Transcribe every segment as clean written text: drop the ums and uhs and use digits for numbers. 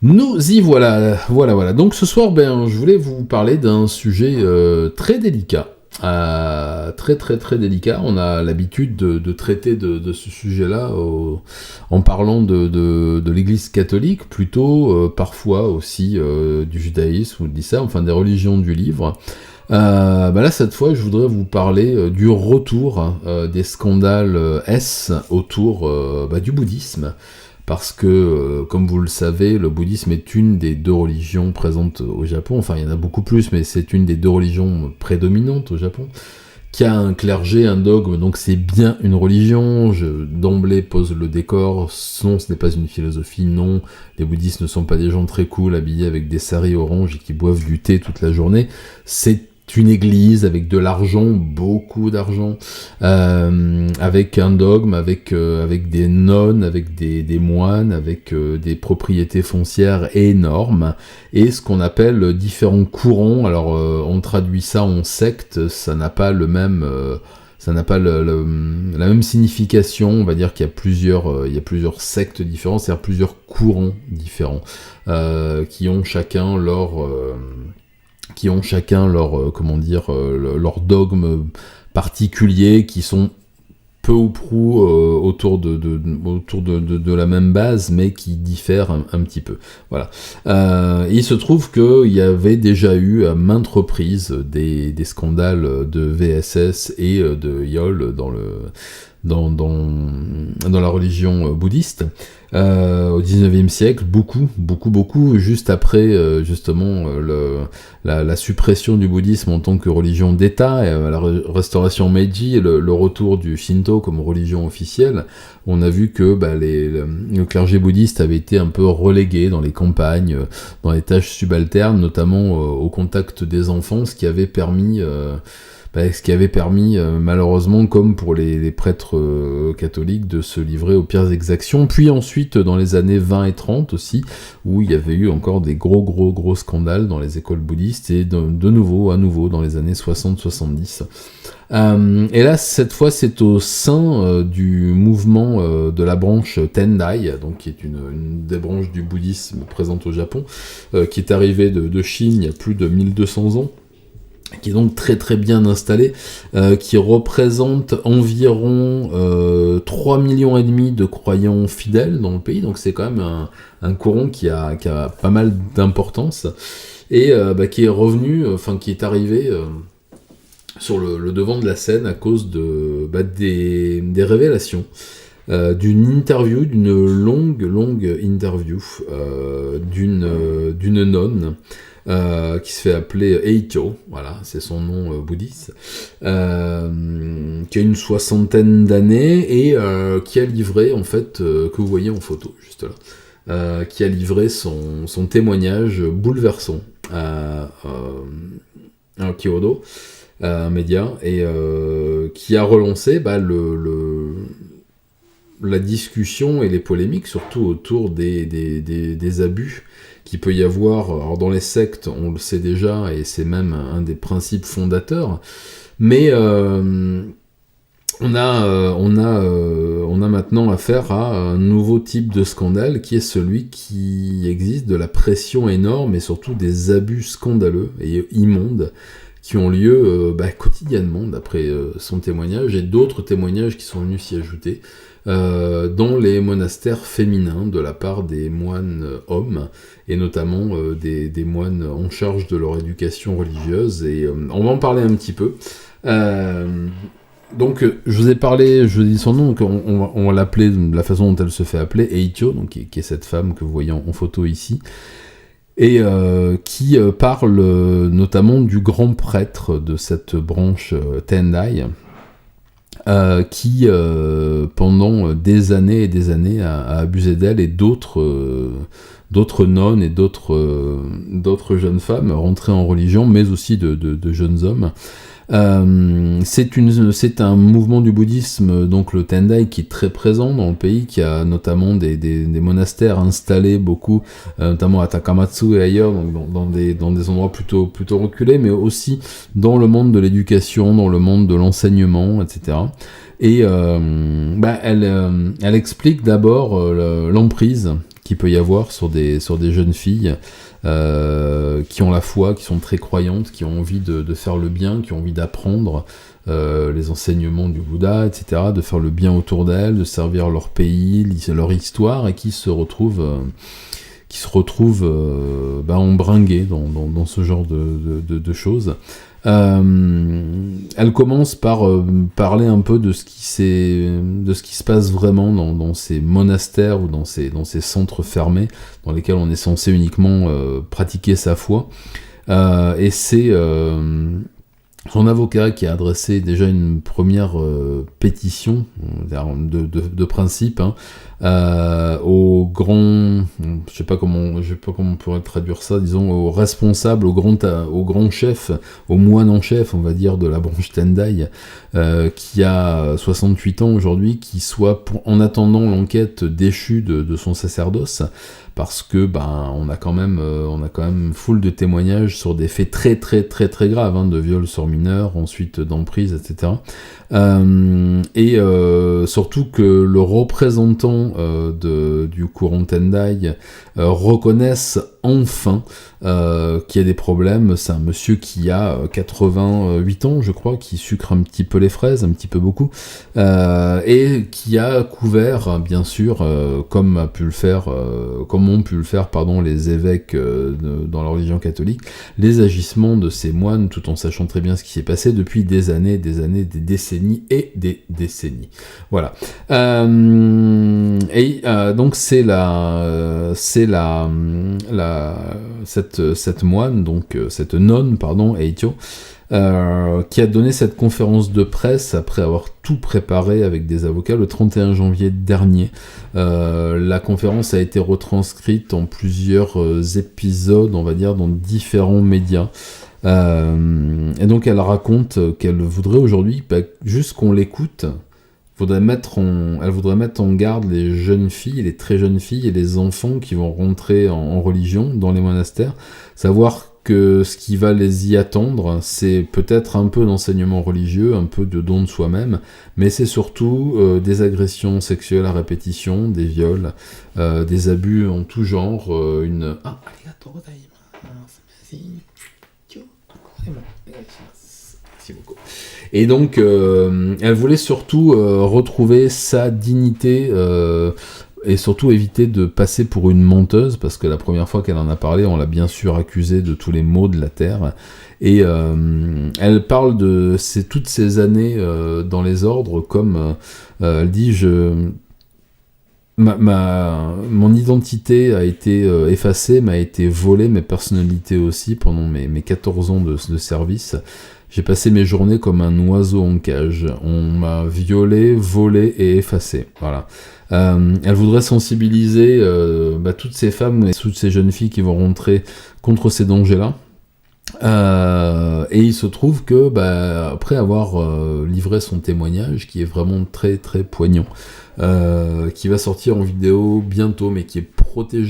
Nous y voilà. Donc ce soir, je voulais vous parler d'un sujet très délicat. Très délicat. On a l'habitude de traiter de ce sujet-là en parlant de l'Église catholique, plutôt parfois aussi du judaïsme ou de l'islam, enfin des religions du livre. Là cette fois je voudrais vous parler du retour des scandales autour du bouddhisme, parce que comme vous le savez, le bouddhisme est une des deux religions présentes au Japon. Enfin il y en a beaucoup plus, mais c'est une des deux religions prédominantes au Japon, qui a un clergé, un dogme, donc c'est bien une religion. Je d'emblée pose le décor. Non, ce n'est pas une philosophie. Non, les bouddhistes ne sont pas des gens très cool habillés avec des saris oranges et qui boivent du thé toute la journée. C'est une église avec de l'argent, beaucoup d'argent, avec un dogme, avec des nonnes, avec des moines, avec des propriétés foncières énormes, et ce qu'on appelle différents courants. Alors on traduit ça en secte, ça n'a pas le même... ça n'a pas la même signification. On va dire qu'il y a plusieurs sectes différentes, c'est-à-dire plusieurs courants différents, qui ont chacun leur dogme particulier, qui sont peu ou prou autour de la même base, mais qui diffèrent un petit peu. Voilà. Il se trouve qu'il y avait déjà eu à maintes reprises des scandales de VSS et de YOL dans la religion bouddhiste. Au 19e siècle, beaucoup, juste après justement la suppression du bouddhisme en tant que religion d'État, et à la restauration Meiji, et le retour du Shinto comme religion officielle. On a vu que le clergé bouddhiste avait été un peu relégué dans les campagnes, dans les tâches subalternes, notamment au contact des enfants, ce qui avait permis malheureusement, comme pour les prêtres catholiques, de se livrer aux pires exactions. Puis ensuite, dans les années 20 et 30 aussi, où il y avait eu encore des gros scandales dans les écoles bouddhistes, et à nouveau dans les années 60-70. Et là, cette fois, c'est au sein du mouvement de la branche Tendai, donc qui est une des branches du bouddhisme présente au Japon, qui est arrivée de Chine il y a plus de 1200 ans, qui est donc très bien installé, qui représente environ 3,5 millions de croyants fidèles dans le pays. Donc c'est quand même un courant qui a pas mal d'importance, et qui est revenu, qui est arrivé sur le devant de la scène à cause des révélations, d'une longue interview d'une nonne, qui se fait appeler Eito, voilà, c'est son nom bouddhiste, qui a une 60aine d'années, et qui a livré, en fait, que vous voyez en photo, juste là, qui a livré son témoignage bouleversant à Kyodo, un média, et qui a relancé la discussion et les polémiques, surtout autour des abus qu'il peut y avoir. Alors dans les sectes, on le sait déjà, et c'est même un des principes fondateurs, mais on a maintenant affaire à un nouveau type de scandale, qui est celui qui existe de la pression énorme, et surtout des abus scandaleux et immondes qui ont lieu quotidiennement, d'après son témoignage, et d'autres témoignages qui sont venus s'y ajouter, dans les monastères féminins, de la part des moines hommes, et notamment des moines en charge de leur éducation religieuse, et on va en parler un petit peu. Donc je vous ai dit son nom, donc on va l'appeler de la façon dont elle se fait appeler, Eito, donc qui est cette femme que vous voyez en photo ici, et qui parle notamment du grand prêtre de cette branche Tendai, qui pendant des années et des années a abusé d'elle et d'autres nonnes et d'autres jeunes femmes rentrées en religion, mais aussi de jeunes hommes. C'est un mouvement du bouddhisme, donc le Tendai, qui est très présent dans le pays, qui a notamment des monastères installés beaucoup, notamment à Takamatsu et ailleurs, donc dans des endroits plutôt reculés, mais aussi dans le monde de l'éducation, dans le monde de l'enseignement, etc. Et elle explique d'abord l'emprise qu'il peut y avoir sur des jeunes filles qui ont la foi, qui sont très croyantes, qui ont envie de faire le bien, qui ont envie d'apprendre les enseignements du Bouddha, etc., de faire le bien autour d'elles, de servir leur pays, leur histoire, et qui se retrouvent embringués dans ce genre de choses. Elle commence par parler un peu de ce qui se passe vraiment dans ces monastères ou dans ces centres fermés dans lesquels on est censé uniquement pratiquer sa foi. Et c'est son avocat qui a adressé déjà une première pétition de principe au grand, je sais pas comment on pourrait traduire ça, disons au responsable, au grand chef, au moine en chef, on va dire, de la branche Tendai, qui a 68 ans aujourd'hui, qui soit en attendant l'enquête déchue de son sacerdoce, parce que on a quand même foule de témoignages sur des faits très très très très graves, de viol sur mineurs, ensuite d'emprise, etc. Et surtout que le représentant du courant Tendai reconnaisse enfin qu'il y a des problèmes. C'est un monsieur qui a 88 ans, je crois, qui sucre un petit peu les fraises, un petit peu beaucoup, et qui a couvert, bien sûr, comme ont pu le faire, les évêques dans la religion catholique, les agissements de ces moines, tout en sachant très bien ce qui s'est passé depuis des années, des décennies et des décennies. Voilà. Donc cette moine, donc cette nonne, Eicho, qui a donné cette conférence de presse après avoir tout préparé avec des avocats le 31 janvier dernier. La conférence a été retranscrite en plusieurs épisodes, on va dire, dans différents médias. Et donc elle raconte qu'elle voudrait aujourd'hui juste qu'on l'écoute. Elle voudrait mettre en garde les jeunes filles, les très jeunes filles et les enfants qui vont rentrer en religion dans les monastères, savoir que ce qui va les y attendre, c'est peut-être un peu d'enseignement religieux, un peu de don de soi-même, mais c'est surtout des agressions sexuelles à répétition, des viols, des abus en tout genre, Et donc, elle voulait surtout retrouver sa dignité et surtout éviter de passer pour une menteuse, parce que la première fois qu'elle en a parlé, on l'a bien sûr accusée de tous les maux de la terre. Et elle parle de toutes ces années dans les ordres, comme elle dit, mon identité a été effacée, m'a été volée, mes personnalités aussi, pendant mes 14 ans de service. J'ai passé mes journées comme un oiseau en cage. On m'a violé, volé et effacé. Voilà. Elle voudrait sensibiliser toutes ces femmes et toutes ces jeunes filles qui vont rentrer contre ces dangers-là. Et il se trouve que, après avoir livré son témoignage, qui est vraiment très très poignant, qui va sortir en vidéo bientôt, mais qui est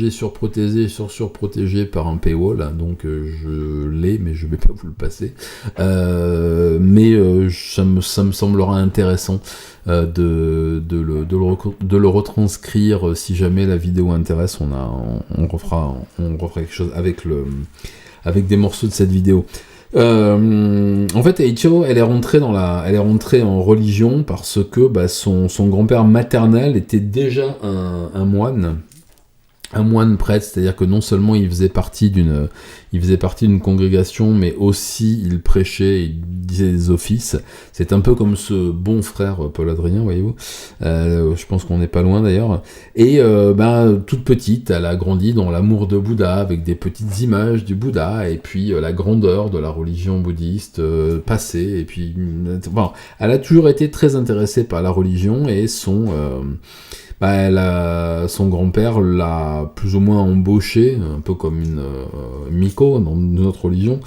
surprotégé par un paywall, donc je l'ai, mais je vais pas vous le passer. Ça me semblera intéressant de le retranscrire si jamais la vidéo intéresse. On refera quelque chose avec des morceaux de cette vidéo. En fait, Eicho, elle est rentrée en religion parce que son grand-père maternel était déjà un moine prêtre, c'est-à-dire que non seulement il faisait partie d'une congrégation, mais aussi il prêchait, il disait des offices. C'est un peu comme ce bon frère Paul Adrien, voyez-vous. Je pense qu'on n'est pas loin d'ailleurs. Et toute petite, elle a grandi dans l'amour de Bouddha, avec des petites images du Bouddha, et puis la grandeur de la religion bouddhiste passée. Et puis, elle a toujours été très intéressée par la religion, et son grand-père l'a plus ou moins embauché, un peu comme une Miko dans notre religion,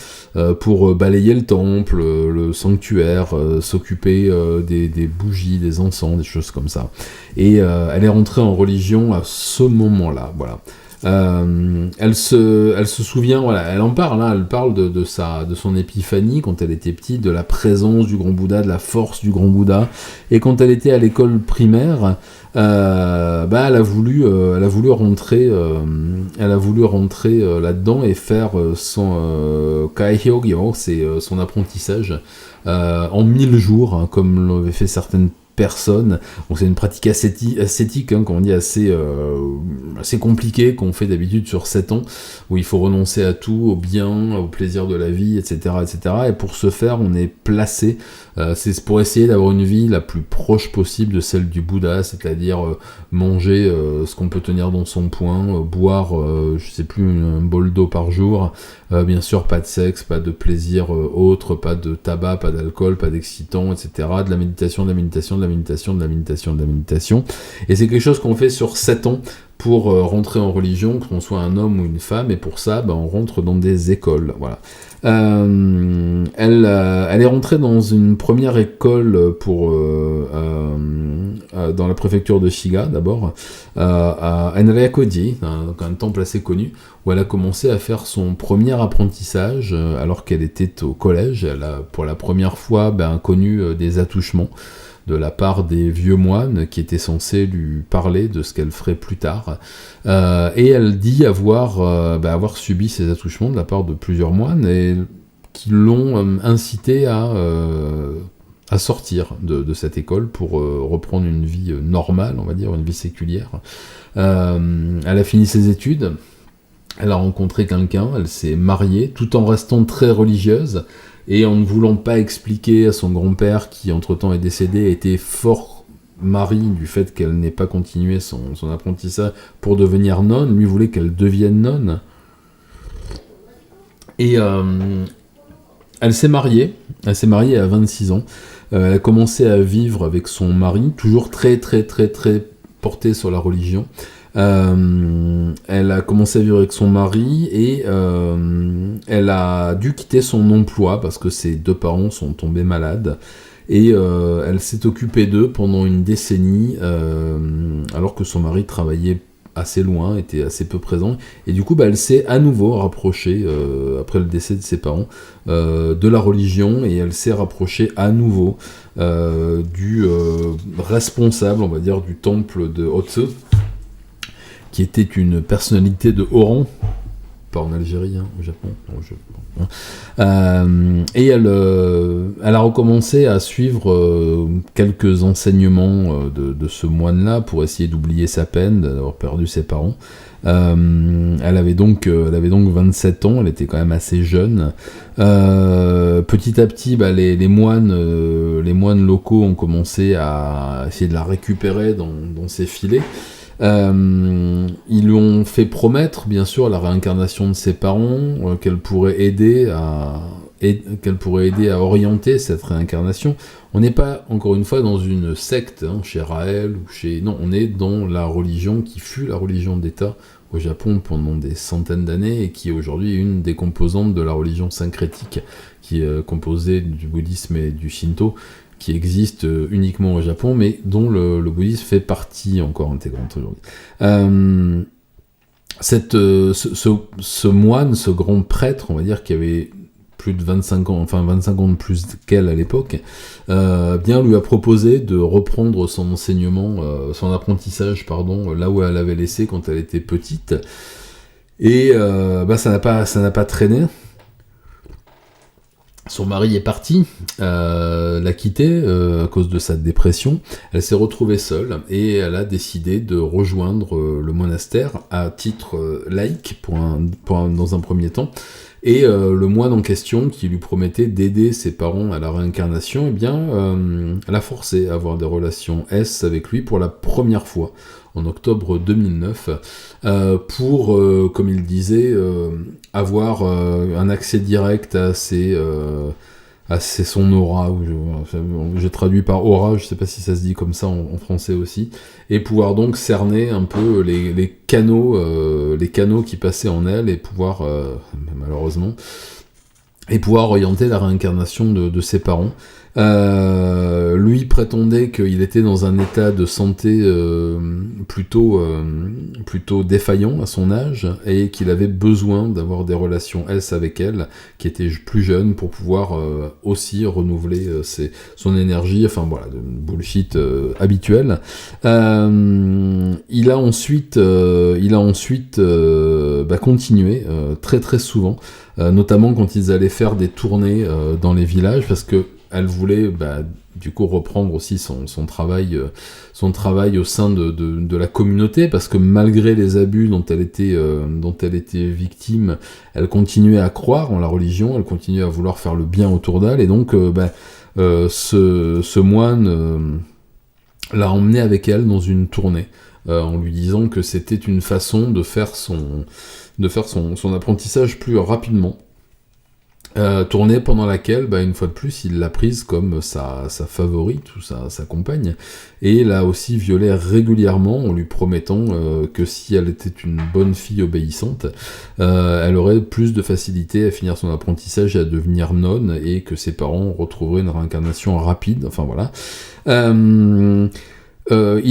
pour balayer le temple, le sanctuaire, s'occuper des bougies, des encens, des choses comme ça. Et elle est rentrée en religion à ce moment-là, voilà. Elle se souvient, voilà, elle en parle, hein, elle parle de son épiphanie quand elle était petite, de la présence du grand Bouddha, de la force du grand Bouddha, et quand elle était à l'école primaire, elle a voulu rentrer là-dedans et faire son Kaihyogyo, c'est son apprentissage en 1000 jours, hein, comme l'avaient fait certaines personnes. Donc c'est une pratique ascétique, hein, comme on dit, assez compliquée, qu'on fait d'habitude sur 7 ans, où il faut renoncer à tout, au bien, au plaisir de la vie, etc., etc. Et pour ce faire, on est placé, c'est pour essayer d'avoir une vie la plus proche possible de celle du Bouddha, c'est-à-dire manger ce qu'on peut tenir dans son poing, boire, je sais plus, un bol d'eau par jour, bien sûr pas de sexe, pas de plaisir autre, pas de tabac, pas d'alcool, pas d'excitant, etc. De la méditation, de la méditation, de la méditation, de la méditation, de la méditation. Et c'est quelque chose qu'on fait sur 7 ans pour rentrer en religion, qu'on soit un homme ou une femme, et pour ça, on rentre dans des écoles, voilà. Elle est rentrée dans une première école dans la préfecture de Shiga, d'abord, à Enryakuji, un temple assez connu, où elle a commencé à faire son premier apprentissage alors qu'elle était au collège. Elle a, pour la première fois, connu des attouchements de la part des vieux moines qui étaient censés lui parler de ce qu'elle ferait plus tard. Et elle dit avoir subi ces attouchements de la part de plusieurs moines et qui l'ont incité à sortir de cette école pour reprendre une vie normale, on va dire, une vie séculière. Elle a fini ses études, elle a rencontré quelqu'un, elle s'est mariée, tout en restant très religieuse, et en ne voulant pas expliquer à son grand-père, qui entre-temps est décédé, était fort mari du fait qu'elle n'ait pas continué son apprentissage pour devenir nonne. Lui voulait qu'elle devienne nonne. Et elle s'est mariée à 26 ans. Elle a commencé à vivre avec son mari, toujours très très très très porté sur la religion. Elle a commencé à vivre avec son mari et elle a dû quitter son emploi parce que ses 2 parents sont tombés malades. Et elle s'est occupée d'eux pendant une décennie, alors que son mari travaillait assez loin, était assez peu présent. Et du coup, elle s'est à nouveau rapprochée, après le décès de ses parents, de la religion, et elle s'est rapprochée à nouveau du responsable, on va dire, du temple de Otsu, qui était une personnalité de haut rang, pas en Algérie, au Japon, et elle a recommencé à suivre quelques enseignements de ce moine-là pour essayer d'oublier sa peine d'avoir perdu ses parents. Elle avait donc 27 ans, elle était quand même assez jeune. Petit à petit, les moines locaux ont commencé à essayer de la récupérer dans ses filets. Ils lui ont fait promettre, bien sûr, la réincarnation de ses parents, qu'elle pourrait aider à orienter cette réincarnation. On n'est pas, encore une fois, dans une secte, chez Raël, non, on est dans la religion qui fut la religion d'État au Japon pendant des centaines d'années et qui est aujourd'hui une des composantes de la religion syncrétique, qui est composée du bouddhisme et du shinto, qui existe uniquement au Japon, mais dont le bouddhisme fait partie encore intégrante aujourd'hui. Ce moine, ce grand prêtre, on va dire, qui avait plus de 25 ans de plus qu'elle à l'époque, lui a proposé de reprendre son enseignement, son apprentissage, là où elle avait laissé quand elle était petite. Et ça n'a pas traîné. Son mari est parti, l'a quitté à cause de sa dépression. Elle s'est retrouvée seule et elle a décidé de rejoindre le monastère à titre laïque dans un premier temps. Et le moine en question, qui lui promettait d'aider ses parents à la réincarnation, l'a forcé à avoir des relations S avec lui pour la première fois, en octobre 2009, pour, comme il disait, avoir un accès direct à son aura, je traduis par aura, je sais pas si ça se dit comme ça en français aussi, et pouvoir donc cerner un peu les canaux qui passaient en elle, et pouvoir, malheureusement, et pouvoir orienter la réincarnation de ses parents. Lui prétendait qu'il était dans un état de santé plutôt défaillant à son âge et qu'il avait besoin d'avoir des relations S avec elle, qui était plus jeune, pour pouvoir aussi renouveler son énergie, enfin voilà, de bullshit habituel. Il a ensuite continué très très souvent, notamment quand ils allaient faire des tournées dans les villages, parce que elle voulait du coup reprendre aussi son travail au sein de la communauté, parce que malgré les abus dont elle était victime, elle continuait à croire en la religion, elle continuait à vouloir faire le bien autour d'elle, et donc ce moine l'a emmenée avec elle dans une tournée, en lui disant que c'était une façon de faire son apprentissage plus rapidement. Tournée pendant laquelle, une fois de plus, il l'a prise comme sa favorite ou sa compagne, et l'a aussi violée régulièrement en lui promettant que si elle était une bonne fille obéissante, elle aurait plus de facilité à finir son apprentissage et à devenir nonne, et que ses parents retrouveraient une réincarnation rapide, enfin voilà. Il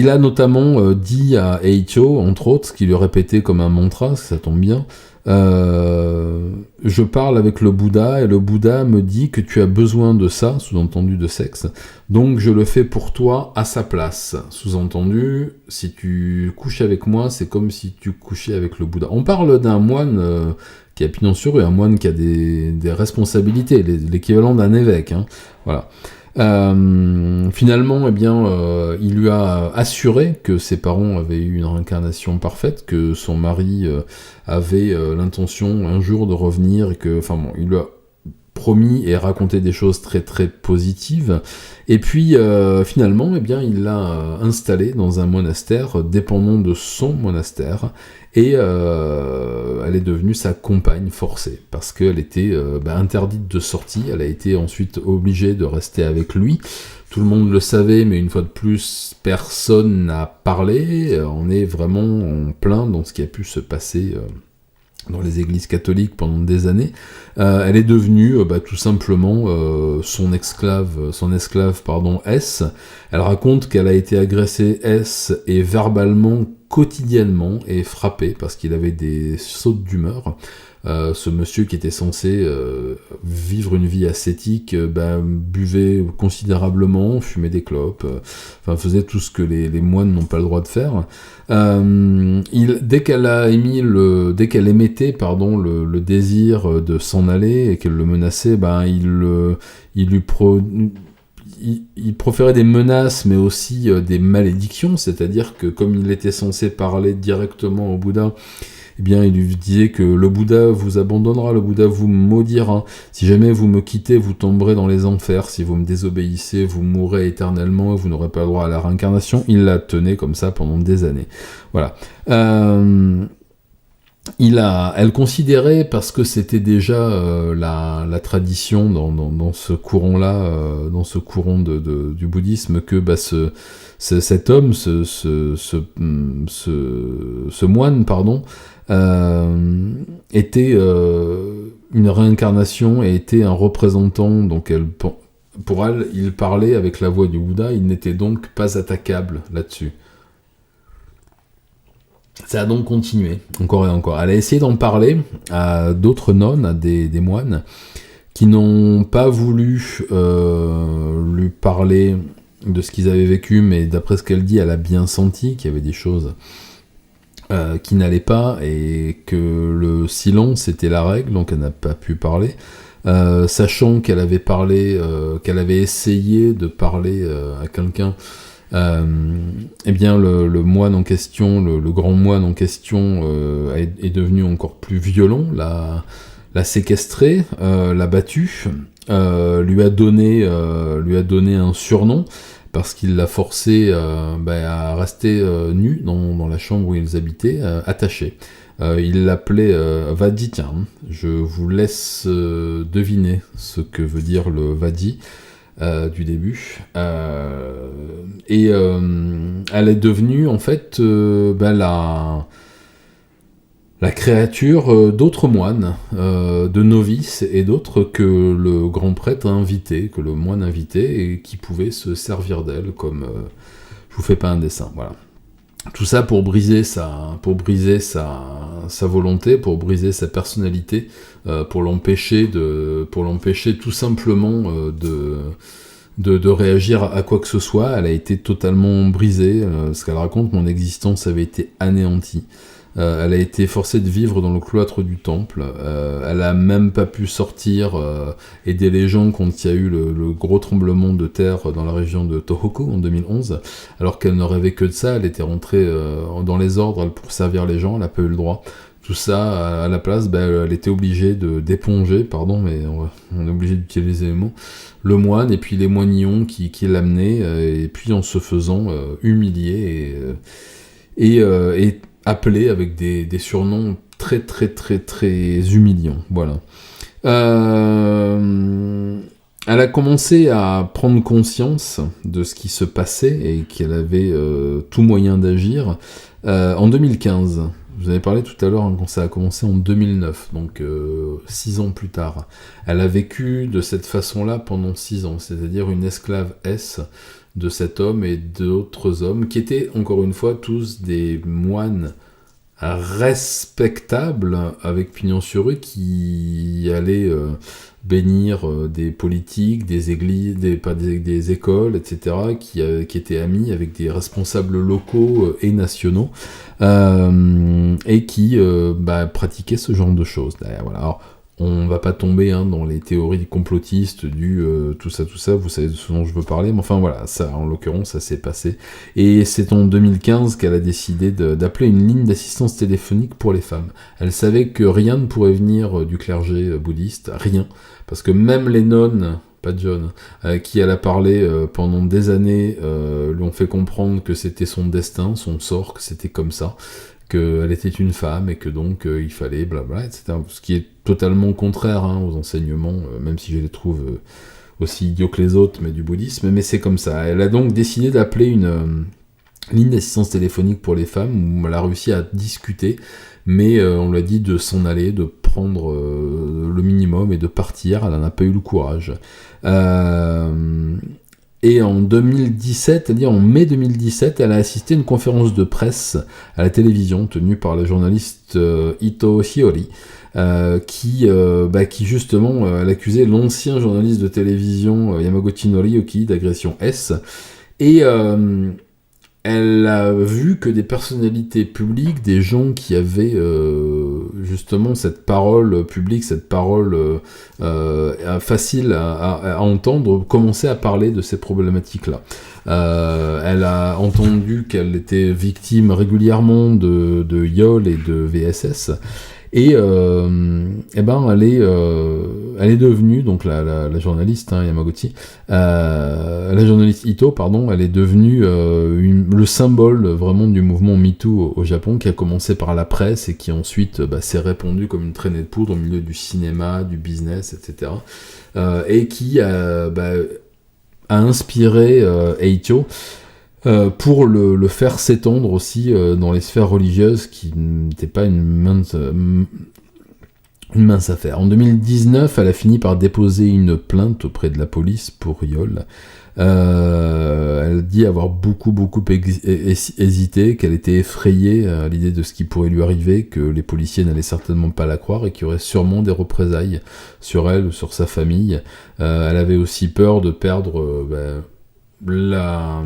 a notamment dit à Eicho, entre autres, ce qu'il lui répétait comme un mantra, ça tombe bien, je parle avec le Bouddha et le Bouddha me dit que tu as besoin de ça, sous-entendu de sexe, donc je le fais pour toi à sa place. Sous-entendu, si tu couches avec moi, c'est comme si tu couchais avec le Bouddha. On parle d'un moine qui a pignon sur rue, un moine qui a des responsabilités, l'équivalent d'un évêque, hein, voilà. Finalement, il lui a assuré que ses parents avaient eu une réincarnation parfaite, que son mari avait l'intention un jour de revenir, et que, il lui a promis et raconté des choses très très positives. Et puis finalement, il l'a installée dans un monastère dépendant de son monastère, et elle est devenue sa compagne forcée, parce qu'elle était interdite de sortie. Elle a été ensuite obligée de rester avec lui. Tout le monde le savait, mais une fois de plus, personne n'a parlé. On est vraiment en plein dans ce qui a pu se passer dans les églises catholiques pendant des années. Elle est devenue tout simplement son esclave S. Elle raconte qu'elle a été agressée S et verbalement quotidiennement et frappée parce qu'il avait des sautes d'humeur. Ce monsieur qui était censé vivre une vie ascétique buvait considérablement, fumait des clopes, faisait tout ce que les moines n'ont pas le droit de faire. Dès qu'elle émettait le désir de s'en aller et qu'elle le menaçait, il proférait des menaces, mais aussi des malédictions, c'est-à-dire que comme il était censé parler directement au Bouddha, il lui disait que le Bouddha vous abandonnera, le Bouddha vous maudira. Si jamais vous me quittez, vous tomberez dans les enfers. Si vous me désobéissez, vous mourrez éternellement et vous n'aurez pas le droit à la réincarnation. Il la tenait comme ça pendant des années. Voilà. Elle considérait, parce que c'était déjà la tradition dans ce courant-là, dans ce courant du bouddhisme, que cet homme, ce moine, était une réincarnation et était un représentant. Donc pour elle, il parlait avec la voix du Bouddha. Il n'était donc pas attaquable là-dessus. Ça a donc continué, encore et encore. Elle a essayé d'en parler à d'autres nonnes, à des moines, qui n'ont pas voulu lui parler de ce qu'ils avaient vécu, mais d'après ce qu'elle dit, elle a bien senti qu'il y avait des choses qui n'allaient pas, et que le silence était la règle, donc elle n'a pas pu parler. Sachant qu'elle avait essayé de parler à quelqu'un, le moine en question, le grand moine en question est devenu encore plus violent, l'a séquestré, l'a battu, lui a donné un surnom, parce qu'il l'a forcé à rester nu dans la chambre où ils habitaient, attaché. Il l'appelait Vadi. Tiens, je vous laisse deviner ce que veut dire le Vadi du début. Elle est devenue en fait la créature d'autres moines, de novices et d'autres que le grand prêtre a invité, que le moine invitait, et qui pouvaient se servir d'elle comme... je vous fais pas un dessin, voilà. Tout ça pour briser sa volonté, pour briser sa personnalité, pour l'empêcher tout simplement de réagir à quoi que ce soit. Elle a été totalement brisée. Ce qu'elle raconte, mon existence avait été anéantie. Elle a été forcée de vivre dans le cloître du temple. Elle a même pas pu sortir, aider les gens quand il y a eu le gros tremblement de terre dans la région de Tohoku en 2011. Alors qu'elle ne rêvait que de ça, elle était rentrée dans les ordres pour servir les gens, elle n'a pas eu le droit. Tout ça, à la place, elle était obligée d'éponger, pardon, mais on est obligé d'utiliser les mots, le moine et puis les moignons qui l'amenaient, et puis en se faisant humilier et appelé avec des surnoms très très très très humiliants, voilà. Elle a commencé à prendre conscience de ce qui se passait et qu'elle avait tout moyen d'agir en 2015. Je vous avais parlé tout à l'heure quand ça a commencé en 2009, donc 6 ans plus tard. Elle a vécu de cette façon-là pendant 6 ans, c'est-à-dire une esclave de cet homme et d'autres hommes qui étaient, encore une fois, tous des moines respectables avec pignon sur rue qui allaient bénir des politiques, des églises, des écoles, etc., qui étaient amis avec des responsables locaux et nationaux et qui pratiquaient ce genre de choses. Voilà. Alors, on va pas tomber dans les théories complotistes du tout ça, vous savez de ce dont je veux parler, mais enfin voilà, ça, en l'occurrence, ça s'est passé. Et c'est en 2015 qu'elle a décidé d'appeler une ligne d'assistance téléphonique pour les femmes. Elle savait que rien ne pourrait venir du clergé bouddhiste, rien, parce que même les nonnes, pas John, qui elle a parlé pendant des années, lui ont fait comprendre que c'était son destin, son sort, que c'était comme ça, qu'elle était une femme et que donc il fallait blabla, etc. Ce qui est totalement contraire aux enseignements, même si je les trouve aussi idiots que les autres, mais du bouddhisme, mais c'est comme ça. Elle a donc décidé d'appeler une ligne d'assistance téléphonique pour les femmes, où elle a réussi à discuter, mais on lui a dit de s'en aller, de prendre le minimum et de partir. Elle n'en a pas eu le courage. Et en 2017, c'est-à-dire en mai 2017, elle a assisté à une conférence de presse à la télévision tenue par le journaliste Ito Shiori, qui justement elle accusait l'ancien journaliste de télévision Yamaguchi Noriyuki d'agression et elle a vu que des personnalités publiques, des gens qui avaient justement cette parole publique, cette parole facile à entendre, commençaient à parler de ces problématiques-là. Elle a entendu qu'elle était victime régulièrement de viol et de VSS. Et elle est devenue, donc la journaliste Yamaguchi, la journaliste Ito, pardon, elle est devenue le symbole vraiment du mouvement MeToo au Japon, qui a commencé par la presse et qui ensuite s'est répandu comme une traînée de poudre au milieu du cinéma, du business, etc. Et qui a inspiré Eito pour le faire s'étendre aussi dans les sphères religieuses, qui n'était pas une mince affaire. En 2019, elle a fini par déposer une plainte auprès de la police pour viol. Elle dit avoir beaucoup hésité, qu'elle était effrayée à l'idée de ce qui pourrait lui arriver, que les policiers n'allaient certainement pas la croire et qu'il y aurait sûrement des représailles sur elle ou sur sa famille. Elle avait aussi peur de perdre la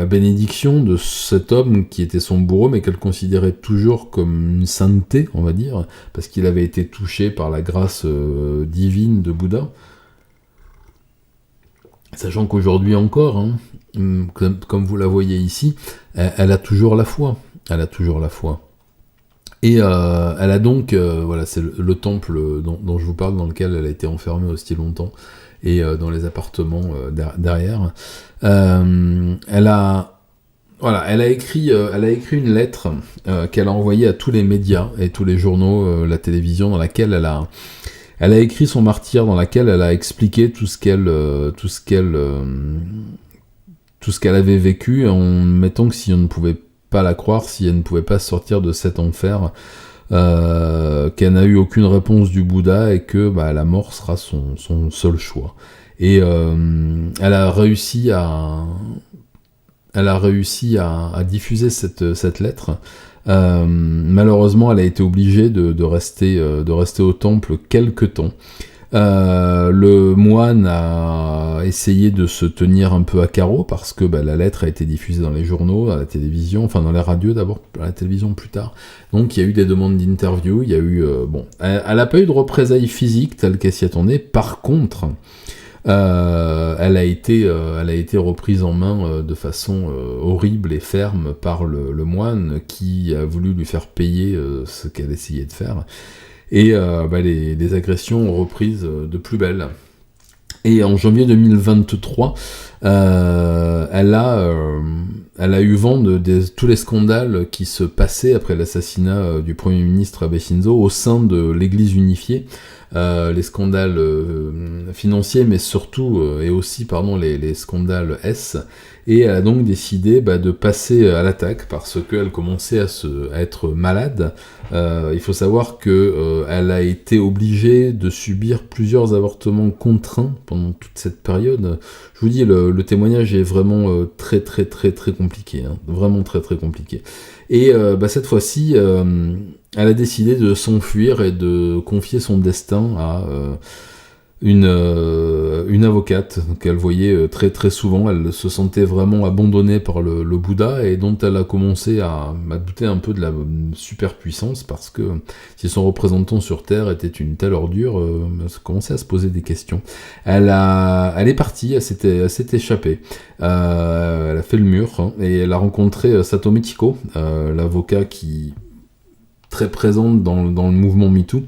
bénédiction de cet homme qui était son bourreau, mais qu'elle considérait toujours comme une sainteté, on va dire, parce qu'il avait été touché par la grâce divine de Bouddha. Sachant qu'aujourd'hui encore, comme vous la voyez ici, elle a toujours la foi. Elle a toujours la foi. Et elle a donc, c'est le temple dont je vous parle, dans lequel elle a été enfermée aussi longtemps, et dans les appartements derrière. Elle a écrit une lettre qu'elle a envoyée à tous les médias et tous les journaux, la télévision, dans laquelle elle a écrit son martyre, dans laquelle elle a expliqué tout ce qu'elle avait vécu, en mettant que si on ne pouvait pas la croire si elle ne pouvait pas sortir de cet enfer, qu'elle n'a eu aucune réponse du Bouddha et que la mort sera son seul choix. Et elle a réussi à diffuser cette lettre. Malheureusement, elle a été obligée de rester au temple quelque temps. Le moine a essayé de se tenir un peu à carreau parce que la lettre a été diffusée dans les journaux, à la télévision, enfin dans les radios d'abord, à la télévision plus tard. Donc il y a eu des demandes d'interview, il y a eu... elle n'a pas eu de représailles physiques telles qu'elle s'y attendait. Par contre, elle a été reprise en main de façon horrible et ferme par le moine qui a voulu lui faire payer ce qu'elle essayait de faire. Et les agressions ont repris de plus belle. Et en janvier 2023, elle a eu vent de tous les scandales qui se passaient après l'assassinat du Premier ministre Abe Shinzo au sein de l'Église unifiée. Les scandales financiers, mais surtout et aussi les scandales S. Et elle a donc décidé de passer à l'attaque parce qu'elle commençait à être malade. Il faut savoir que elle a été obligée de subir plusieurs avortements contraints pendant toute cette période. Je vous dis, le témoignage est vraiment très très très très compliqué, hein, vraiment très très compliqué. Et cette fois-ci, elle a décidé de s'enfuir et de confier son destin à une avocate qu'elle voyait très très souvent. Elle se sentait vraiment abandonnée par le Bouddha et dont elle a commencé à douter un peu de la superpuissance parce que si son représentant sur Terre était une telle ordure, elle commençait à se poser des questions. Elle est partie, elle s'est échappée. Elle a fait le mur hein, et elle a rencontré Satomi Chiko, l'avocat qui très présente dans le mouvement MeToo,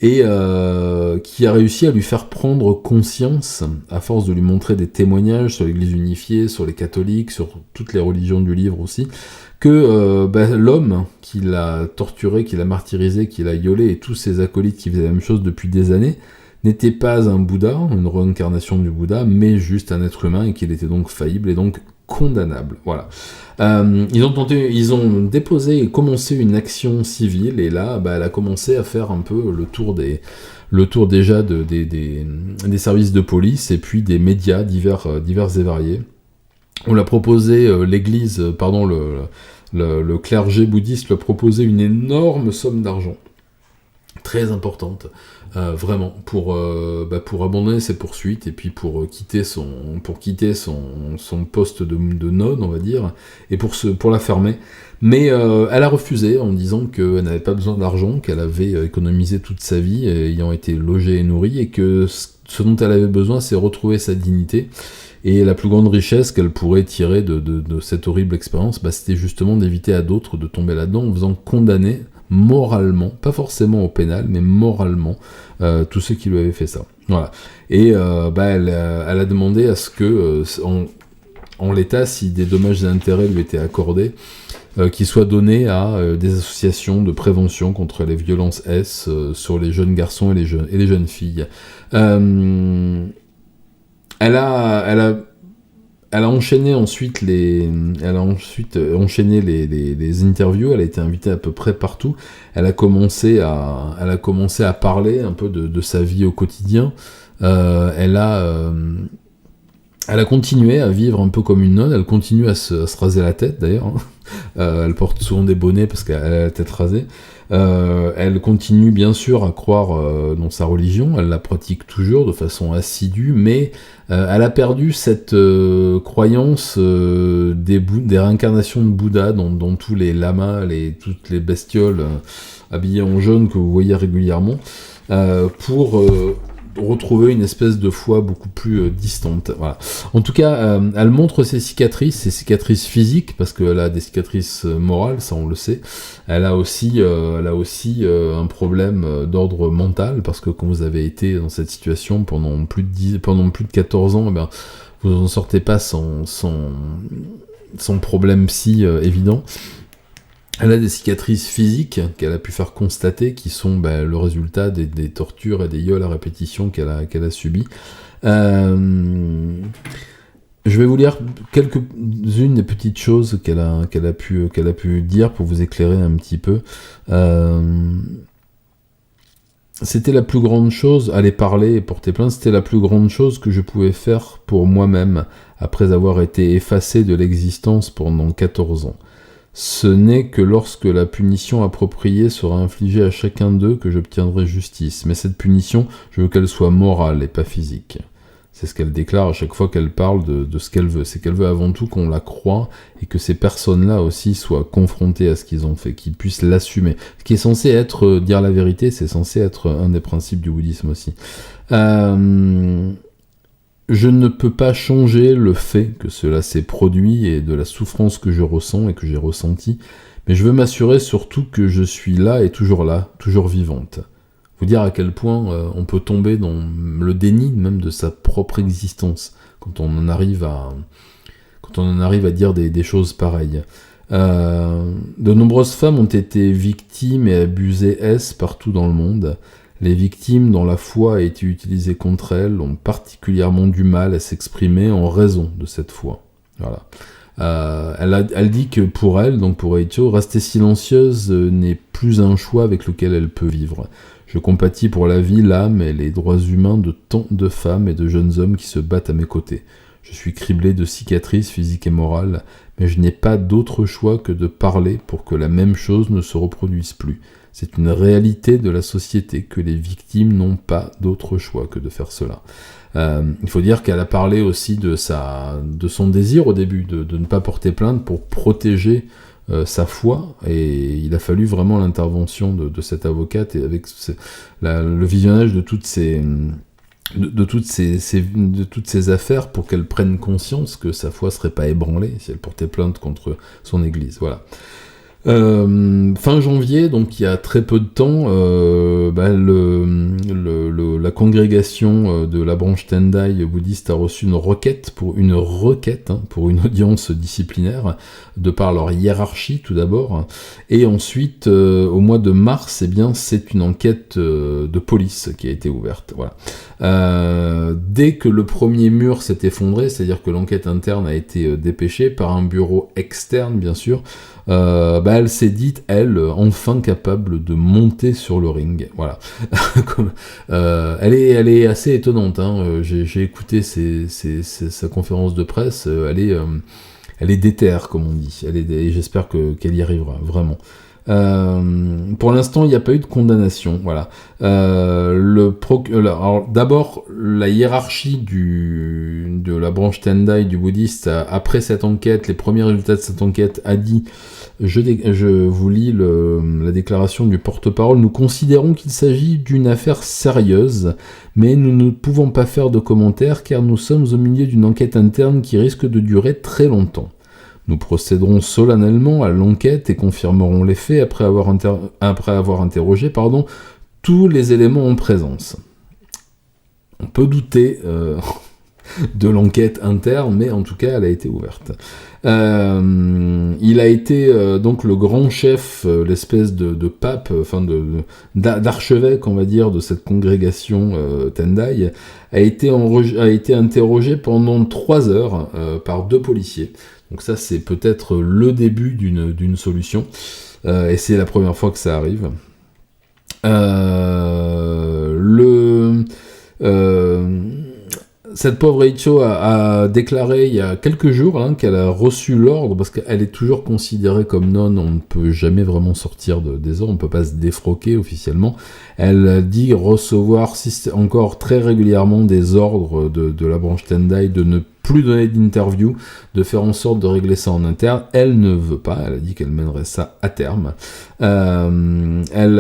et qui a réussi à lui faire prendre conscience, à force de lui montrer des témoignages sur l'Église unifiée, sur les catholiques, sur toutes les religions du livre aussi, que l'homme qui l'a torturé, qui l'a martyrisé, qui l'a iolé, et tous ses acolytes qui faisaient la même chose depuis des années, n'était pas un Bouddha, une réincarnation du Bouddha, mais juste un être humain, et qu'il était donc faillible, et donc condamnable. Voilà. Ils ont déposé et commencé une action civile, et là, elle a commencé à faire un peu le tour déjà des services de police, et puis des médias divers et variés. On l'a proposé, le clergé bouddhiste lui a proposé une énorme somme d'argent, très importante, vraiment, pour abandonner ses poursuites et puis pour quitter son poste de nonne, on va dire, et pour la fermer. Mais elle a refusé en disant qu'elle n'avait pas besoin d'argent, qu'elle avait économisé toute sa vie, ayant été logée et nourrie, et que ce dont elle avait besoin, c'est retrouver sa dignité. Et la plus grande richesse qu'elle pourrait tirer de cette horrible expérience, c'était justement d'éviter à d'autres de tomber là-dedans en faisant condamner moralement, pas forcément au pénal, mais moralement, tous ceux qui lui avaient fait ça. Voilà. Et elle a demandé à ce que, en l'état, si des dommages et intérêts lui étaient accordés, qu'ils soient donnés à des associations de prévention contre les violences S sur les jeunes garçons et les jeunes filles. Elle a enchaîné ensuite les interviews. Elle a été invitée à peu près partout. Elle a commencé à parler un peu de sa vie au quotidien. Elle a continué à vivre un peu comme une nonne. Elle continue à se raser la tête d'ailleurs. Elle porte souvent des bonnets parce qu'elle a la tête rasée. Elle continue bien sûr à croire dans sa religion, elle la pratique toujours de façon assidue, mais elle a perdu cette croyance des réincarnations de Bouddha dans tous les lamas, toutes les bestioles habillées en jaune que vous voyez régulièrement, pour retrouver une espèce de foi beaucoup plus distante. Voilà. En tout cas, elle montre ses cicatrices physiques, parce qu'elle a des cicatrices morales, ça on le sait. Elle a aussi un problème d'ordre mental, parce que quand vous avez été dans cette situation pendant plus de 14 ans, vous n'en sortez pas sans problème si évident. Elle a des cicatrices physiques qu'elle a pu faire constater, qui sont le résultat des tortures et des viols à répétition qu'elle a subies. Elle Je vais vous lire quelques-unes des petites choses qu'elle a pu dire pour vous éclairer un petit peu. C'était la plus grande chose, aller parler et porter plainte, c'était la plus grande chose que je pouvais faire pour moi-même, après avoir été effacé de l'existence pendant 14 ans. Ce n'est que lorsque la punition appropriée sera infligée à chacun d'eux que j'obtiendrai justice. Mais cette punition, je veux qu'elle soit morale et pas physique. C'est ce qu'elle déclare à chaque fois qu'elle parle de ce qu'elle veut. C'est qu'elle veut avant tout qu'on la croie et que ces personnes-là aussi soient confrontées à ce qu'ils ont fait, qu'ils puissent l'assumer. Ce qui est censé être, dire la vérité, c'est censé être un des principes du bouddhisme aussi. Je ne peux pas changer le fait que cela s'est produit et de la souffrance que je ressens et que j'ai ressentie, mais je veux m'assurer surtout que je suis là, toujours vivante. Vous dire à quel point on peut tomber dans le déni même de sa propre existence quand on en arrive à dire des choses pareilles. De nombreuses femmes ont été victimes et abusées partout dans le monde. Les victimes dont la foi a été utilisée contre elles ont particulièrement du mal à s'exprimer en raison de cette foi. Voilà. Elle dit que pour elle, donc pour Reicho, rester silencieuse n'est plus un choix avec lequel elle peut vivre. Je compatis pour la vie, l'âme et les droits humains de tant de femmes et de jeunes hommes qui se battent à mes côtés. Je suis criblé de cicatrices physiques et morales, mais je n'ai pas d'autre choix que de parler pour que la même chose ne se reproduise plus. C'est une réalité de la société que les victimes n'ont pas d'autre choix que de faire cela. Il faut dire qu'elle a parlé aussi de son désir au début, de ne pas porter plainte pour protéger sa foi, et il a fallu vraiment l'intervention de cette avocate et avec le visionnage de toutes ces affaires pour qu'elle prenne conscience que sa foi serait pas ébranlée si elle portait plainte contre son église. Voilà. Fin janvier, donc il y a très peu de temps, la congrégation de la branche Tendai bouddhiste a reçu une requête pour une audience disciplinaire, de par leur hiérarchie tout d'abord, et ensuite au mois de mars, c'est une enquête de police qui a été ouverte. Voilà. Dès que le premier mur s'est effondré, c'est-à-dire que l'enquête interne a été dépêchée par un bureau externe, bien sûr, elle s'est dite, elle, enfin capable de monter sur le ring. Voilà. Elle est assez étonnante. Hein. J'ai écouté sa conférence de presse. Elle est déterre, comme on dit. Et j'espère qu'elle y arrivera, vraiment. Pour l'instant, il n'y a pas eu de condamnation. Voilà. Alors, d'abord, la hiérarchie de la branche Tendai du bouddhiste, après cette enquête, les premiers résultats de cette enquête, a dit, je vous lis la déclaration du porte-parole, nous considérons qu'il s'agit d'une affaire sérieuse, mais nous ne pouvons pas faire de commentaires car nous sommes au milieu d'une enquête interne qui risque de durer très longtemps. Nous procéderons solennellement à l'enquête et confirmerons les faits après avoir interrogé tous les éléments en présence. On peut douter de l'enquête interne, mais en tout cas, elle a été ouverte. Il a été donc le grand chef, l'espèce de pape, d'archevêque, on va dire, de cette congrégation Tendai, a été interrogé pendant 3 heures par 2 policiers. Donc ça, c'est peut-être le début d'une solution, et c'est la première fois que ça arrive. Cette pauvre Reicho a déclaré il y a quelques jours qu'elle a reçu l'ordre, parce qu'elle est toujours considérée comme nonne, on ne peut jamais vraiment sortir des ordres, on ne peut pas se défroquer officiellement. Elle dit recevoir encore très régulièrement des ordres de la branche Tendai de ne plus donner d'interview, de faire en sorte de régler ça en interne. Elle ne veut pas, elle a dit qu'elle mènerait ça à terme. Elle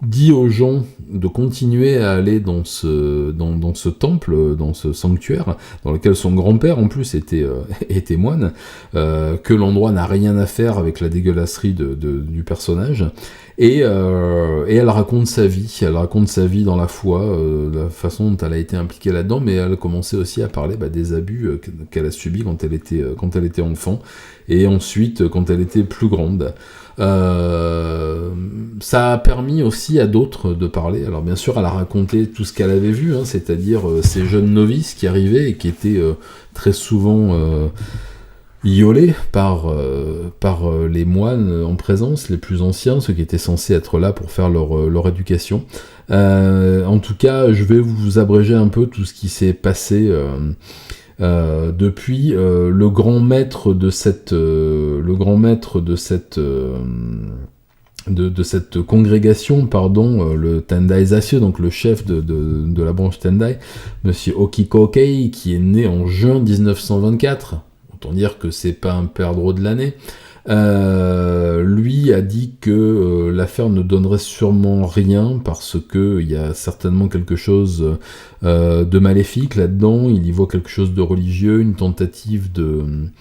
dit aux gens de continuer à aller dans ce temple, dans ce sanctuaire, dans lequel son grand-père en plus était moine, que l'endroit n'a rien à faire avec la dégueulasserie du personnage, et elle raconte sa vie dans la foi, la façon dont elle a été impliquée là-dedans, mais elle a commencé aussi à parler des abus qu'elle a subis quand elle était enfant, et ensuite quand elle était plus grande. Ça a permis aussi à d'autres de parler. Alors bien sûr, elle a raconté tout ce qu'elle avait vu, c'est-à-dire ces jeunes novices qui arrivaient et qui étaient très souvent iolés par les moines en présence, les plus anciens, ceux qui étaient censés être là pour faire leur éducation. En tout cas, je vais vous abréger un peu tout ce qui s'est passé depuis le grand maître de cette congrégation, le Tendai Zaisyo, donc le chef de la branche Tendai, Monsieur Okikokei, qui est né en juin 1924, autant dire que c'est pas un perdreau de l'année. Lui a dit que l'affaire ne donnerait sûrement rien parce que il y a certainement quelque chose de maléfique là-dedans. Il y voit quelque chose de religieux, une tentative de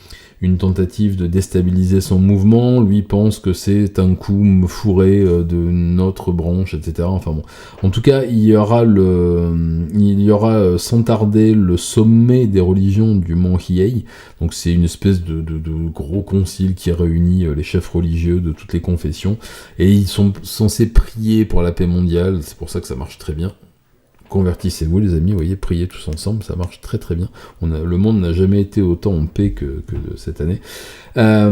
déstabiliser son mouvement. Lui pense que c'est un coup fourré de notre branche, etc. Enfin bon. En tout cas, il y aura sans tarder le sommet des religions du Mont Hiei. Donc c'est une espèce de gros concile qui réunit les chefs religieux de toutes les confessions. Et ils sont censés prier pour la paix mondiale. C'est pour ça que ça marche très bien. Convertissez-vous les amis, vous voyez, priez tous ensemble, ça marche très très bien. Le monde n'a jamais été autant en paix que cette année. La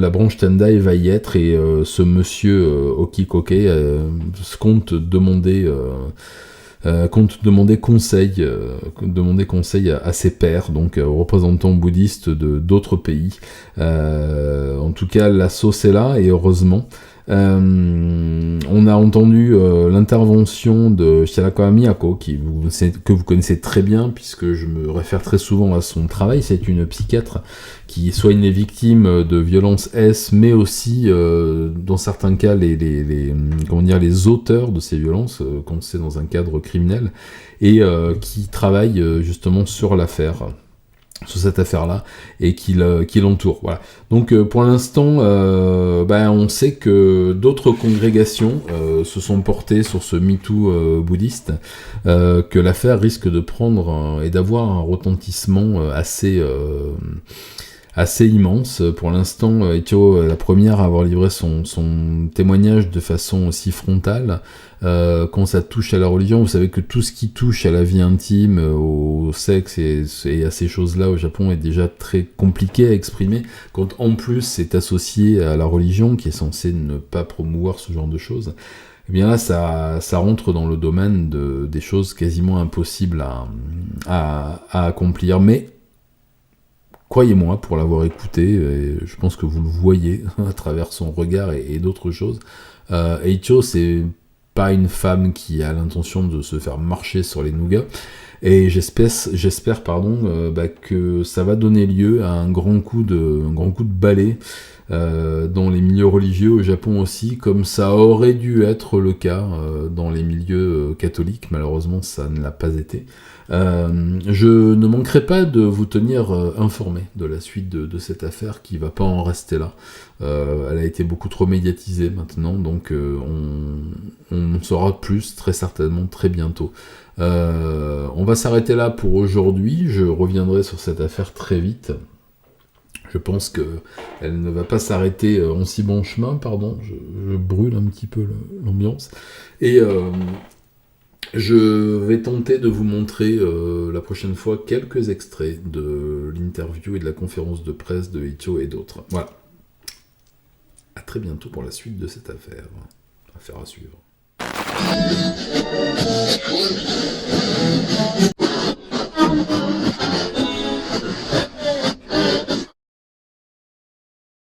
branche Tendai va y être, et ce monsieur Okikokei compte demander conseil à ses pairs, donc aux représentants bouddhistes d'autres pays. En tout cas, la sauce est là, et heureusement. On a entendu l'intervention de Shirakawa Miyako, que vous connaissez très bien, puisque je me réfère très souvent à son travail. C'est une psychiatre qui soigne les victimes de violences S, mais aussi, dans certains cas, les auteurs de ces violences, quand c'est dans un cadre criminel, et qui travaille justement sur cette affaire-là, et qui l'entoure. Voilà. Donc pour l'instant, on sait que d'autres congrégations se sont portées sur ce MeToo bouddhiste, que l'affaire risque de prendre et d'avoir un retentissement assez immense. Pour l'instant, Echo est la première à avoir livré son témoignage de façon aussi frontale. Quand ça touche à la religion, vous savez que tout ce qui touche à la vie intime, au sexe et à ces choses-là au Japon est déjà très compliqué à exprimer. Quand en plus c'est associé à la religion, qui est censée ne pas promouvoir ce genre de choses, eh bien là ça rentre dans le domaine des choses quasiment impossibles à accomplir. Mais croyez-moi, pour l'avoir écouté, et je pense que vous le voyez à travers son regard et d'autres choses, Eicho, c'est pas une femme qui a l'intention de se faire marcher sur les nougats, et j'espère que ça va donner lieu à un grand coup de balai dans les milieux religieux au Japon aussi, comme ça aurait dû être le cas dans les milieux catholiques. Malheureusement, ça ne l'a pas été. Je ne manquerai pas de vous tenir informé de la suite de cette affaire, qui va pas en rester là. Elle a été beaucoup trop médiatisée maintenant, donc on en saura plus très certainement très bientôt. On va s'arrêter là pour aujourd'hui. Je reviendrai sur cette affaire très vite. Je pense qu'elle ne va pas s'arrêter en si bon chemin, pardon, je brûle un petit peu l'ambiance. Et je vais tenter de vous montrer la prochaine fois quelques extraits de l'interview et de la conférence de presse de Eicho et d'autres. Voilà. À très bientôt pour la suite de cette affaire. Affaire à suivre.